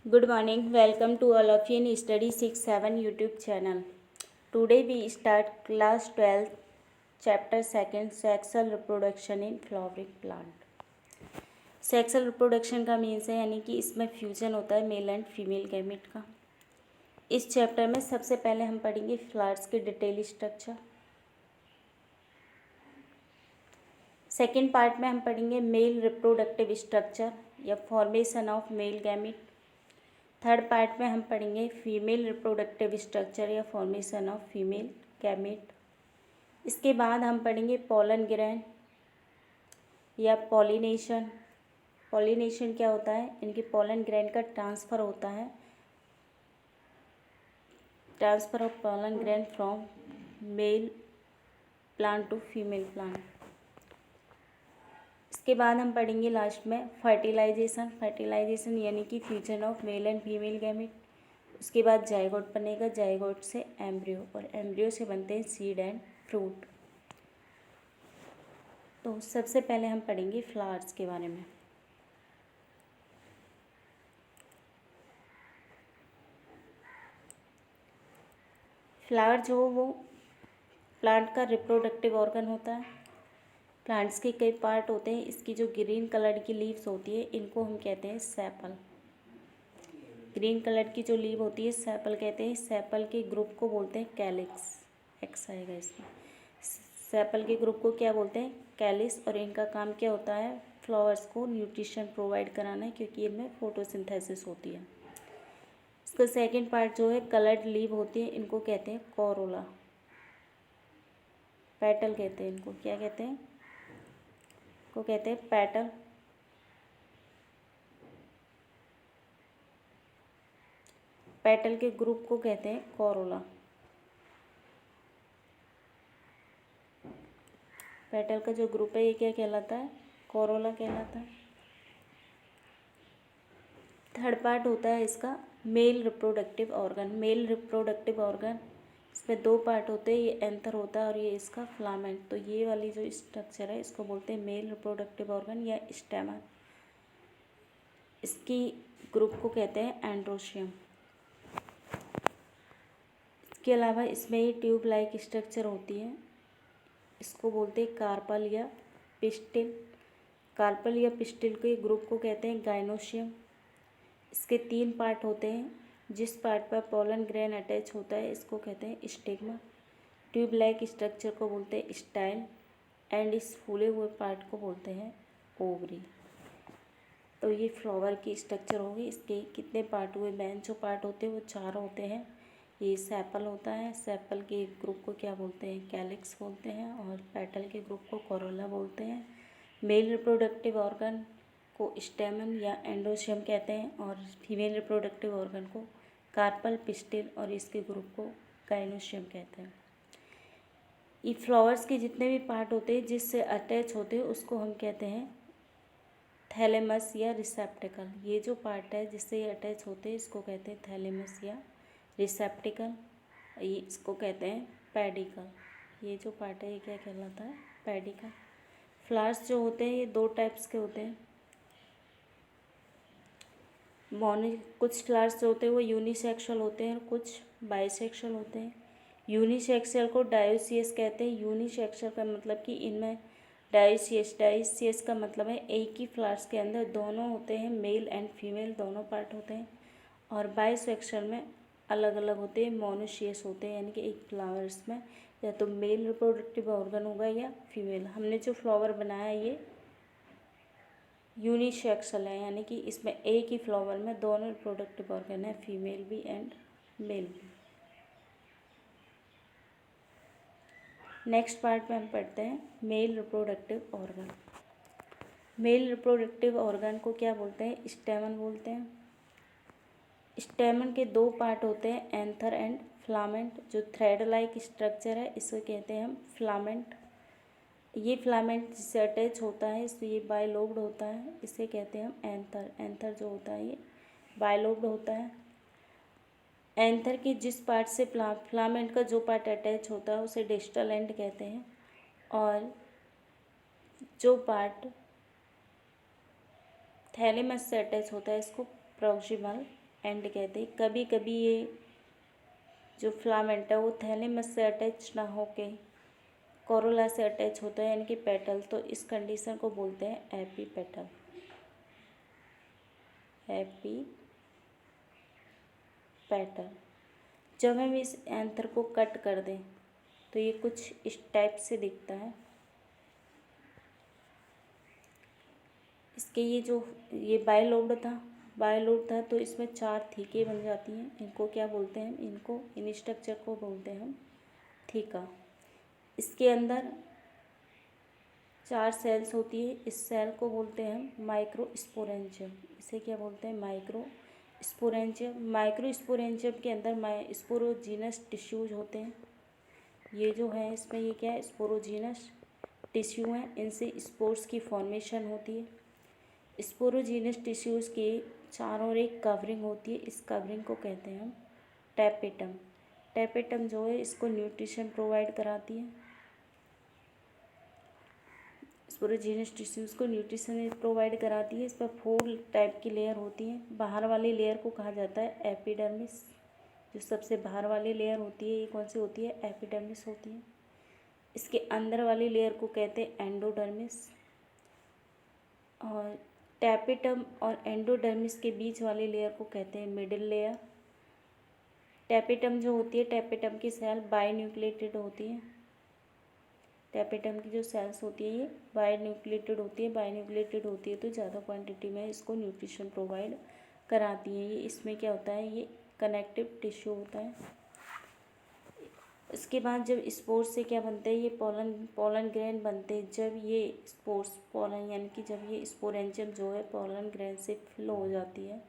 Good morning. Welcome to all of you in Study 6-7 YouTube channel. Today we start class 12, chapter 2, sexual reproduction in flowering plant. Sexual reproduction का means है यानी कि इसमें fusion होता है male and female gamete का। इस chapter में सबसे पहले हम पढ़ेंगे फ्लावर्स के डिटेल स्ट्रक्चर। सेकेंड पार्ट में हम पढ़ेंगे मेल रिप्रोडक्टिव स्ट्रक्चर या formation of male gamete. Third part में हम पढ़ेंगे फीमेल रिप्रोडक्टिव स्ट्रक्चर या फॉर्मेशन ऑफ फीमेल गैमेट। इसके बाद हम पढ़ेंगे पोलन ग्रेन या पॉलिनेशन। पॉलिनेशन क्या होता है? इनके पोलन ग्रेन का ट्रांसफ़र होता है, transfer of pollen grain from male plant to female plant. इसके बाद हम पढ़ेंगे लास्ट में फर्टिलाइजेशन। फर्टिलाइजेशन यानी कि fusion of male and female gamete. उसके बाद जाइगोट बनेगा, जाइगोट से एम्ब्रियो और एम्ब्रियो से बनते हैं सीड एंड फ्रूट। तो सबसे पहले हम पढ़ेंगे फ्लावर्स के बारे में। फ्लावर जो वो प्लांट का रिप्रोडक्टिव ऑर्गन होता है। प्लांट्स के कई पार्ट होते हैं। इसकी जो ग्रीन कलर की लीव्स होती है इनको हम कहते हैं सेपल। ग्रीन कलर की जो लीव होती है सेपल कहते हैं। सेपल के ग्रुप को बोलते हैं कैलिक्स। एक्स आएगा इसमें। सेपल के ग्रुप को क्या बोलते हैं? कैलिस। और इनका काम क्या होता है? फ्लावर्स को न्यूट्रिशन प्रोवाइड कराना है, क्योंकि इनमें फोटोसिंथेसिस होती है। इसका सेकेंड पार्ट जो है कलर्ड लीव होती है, इनको कहते हैं कोरोला। पेटल कहते हैं इनको। क्या कहते हैं? को कहते हैं पेटल। पेटल के ग्रुप को कहते हैं कोरोला। पेटल का जो ग्रुप है ये क्या कहलाता है? कोरोला कहलाता है। थर्ड पार्ट होता है इसका male reproductive organ. Male reproductive organ इसमें दो पार्ट होते हैं, ये एंथर होता है और ये इसका फिलामेंट। तो ये वाली जो स्ट्रक्चर है इसको बोलते हैं मेल रिप्रोडक्टिव ऑर्गन या स्टेमन। इसकी ग्रुप को कहते हैं एंड्रोशियम। इसके अलावा इसमें ये ट्यूब लाइक स्ट्रक्चर होती है, इसको बोलते हैं कार्पल या पिस्टिल। कार्पल या पिस्टिल के ग्रुप को कहते हैं गाइनोशियम। इसके तीन पार्ट होते हैं। जिस पार्ट पर पोलन ग्रेन अटैच होता है इसको कहते हैं स्टिग्मा। ट्यूब लाइक स्ट्रक्चर को बोलते हैं स्टाइल एंड इस फूले हुए पार्ट को बोलते हैं ओवरी। तो ये फ्लावर की स्ट्रक्चर होगी। इसके कितने पार्ट हुए? मेन जो पार्ट होते हैं वो चार होते हैं। ये सेपल होता है। सेपल के ग्रुप को क्या बोलते हैं? कैलिक्स बोलते हैं। और पेटल के ग्रुप को कोरोला बोलते हैं। मेल रिप्रोडक्टिव ऑर्गन को स्टेमन या एंडोशियम कहते हैं और फीमेल रिप्रोडक्टिव ऑर्गन को कार्पल, पिस्टिल और इसके ग्रुप को गाइनोशियम कहते हैं। ये फ्लावर्स के जितने भी पार्ट होते हैं जिससे अटैच होते हैं उसको हम कहते हैं थैलेमस या रिसेप्टिकल। ये जो पार्ट है जिससे ये अटैच होते हैं इसको कहते हैं थैलेमस या रिसेप्टिकल। ये इसको कहते हैं पेडिकल। ये जो पार्ट है ये क्या कहलाता है? पेडिकल। फ्लावर्स जो होते हैं ये दो टाइप्स के होते हैं। कुछ फ्लावर्स जो होते हैं वो यूनिसेक्सुअल होते हैं और कुछ बाइसेक्सुअल होते हैं। यूनिसेक्सुअल को डायोसियस कहते हैं। यूनिसेक्सुअल का मतलब कि इनमें डायोसियस का मतलब है एक ही फ्लावर्स के अंदर दोनों होते हैं, मेल एंड फीमेल दोनों पार्ट होते हैं। और बाइसेक्सुअल में अलग अलग होते हैं, मोनोशियस होते हैं, यानी कि एक फ्लावर्स में या तो मेल रिप्रोडक्टिव ऑर्गन होगा या फीमेल। हमने जो फ्लावर बनाया है ये यूनिसेक्सुअल है, यानी कि इसमें एक ही फ्लावर में दोनों रिप्रोडक्टिव ऑर्गन है, फीमेल भी एंड मेल भी। नेक्स्ट पार्ट में हम पढ़ते हैं male reproductive organ. Male reproductive organ को क्या बोलते हैं? स्टेमन बोलते हैं। स्टेमन के दो पार्ट होते हैं, एंथर एंड फिलामेंट। जो थ्रेड लाइक स्ट्रक्चर है इसे कहते हैं हम फिलामेंट। ये फिलामेंट जिससे अटैच होता है तो ये बाइलोब्ड होता है, इसे कहते हैं हम एंथर। एंथर जो होता है ये बाइलोब्ड होता है। एंथर के जिस पार्ट से फिलामेंट का जो पार्ट अटैच होता है उसे डिस्टल एंड कहते हैं और जो पार्ट थैलेमस से अटैच होता है इसको प्रॉक्सिमल एंड कहते हैं। कभी कभी ये जो फिलामेंट है वो थैलेमस से अटैच ना होके कोरोला से अटैच होता है, यानी कि पेटल, तो इस कंडीशन को बोलते हैं एपीपेटल। एपीपेटल। जब हम इस एंथर को कट कर दें तो ये कुछ इस टाइप से दिखता है। इसके ये बायलोब्ड था तो इसमें 4 थीके बन जाती हैं। इनको क्या बोलते हैं? इनको इन स्ट्रक्चर को बोलते हैं हम थीका। इसके अंदर 4 सेल्स होती है। इस सेल को बोलते हैं हम माइक्रोस्पोरेंजियम। इसे क्या बोलते हैं? माइक्रोस्पोरेंजियम। माइक्रोस्पोरेंजियम के अंदर स्पोरोजीनस टिश्यूज होते हैं। ये जो है इसमें ये क्या है? स्पोरोजीनस टिश्यू हैं। इनसे स्पोर्स की फॉर्मेशन होती है। स्पोरोजीनस टिश्यूज़ के चारों ओर एक कवरिंग होती है। इस कवरिंग को कहते हैं हम टैपेटम। टैपेटम जो है इसको न्यूट्रिशन प्रोवाइड कराती है। स्पोरोजीनस टिश्यूज़ को न्यूट्रिशन प्रोवाइड कराती है। इस पर 4 टाइप की लेयर होती हैं। बाहर वाली लेयर को कहा जाता है एपिडर्मिस। जो सबसे बाहर वाली लेयर होती है ये कौन सी होती है? एपिडर्मिस होती है। इसके अंदर वाली लेयर को कहते हैं एंडोडर्मिस। और टैपेटम और एंडोडर्मिस के बीच वाली लेयर को कहते हैं मिडिल लेयर। टैपेटम जो होती है, टैपेटम की सेल बाइन्यूक्लिएटेड होती है। टैपेटम की जो सेल्स होती है ये बाइन्यूक्लिएटेड होती है तो ज़्यादा क्वांटिटी में इसको न्यूट्रिशन प्रोवाइड कराती है। ये इसमें क्या होता है? ये कनेक्टिव टिश्यू होता है। इसके बाद जब स्पोर्स से क्या बनते हैं? ये पोलन ग्रेन बनते हैं। जब ये स्पोर्स पोलन यानी कि जब ये स्पोरेंजियम जो है पोलन ग्रेन से फिल हो जाती है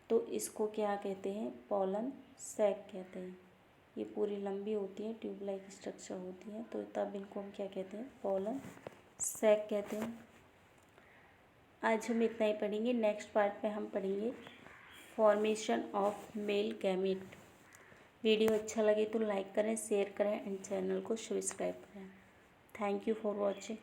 तो इसको क्या कहते हैं? पोलन सैक कहते हैं। ये पूरी लंबी होती है, ट्यूब लाइक स्ट्रक्चर होती है, तो तब इनको हम क्या कहते हैं? पोलन सैक कहते हैं। आज हम इतना ही पढ़ेंगे। नेक्स्ट पार्ट में हम पढ़ेंगे formation of male gamete. Video अच्छा लगे तो लाइक करें, शेयर करें एंड चैनल को सब्सक्राइब करें। Thank you for watching.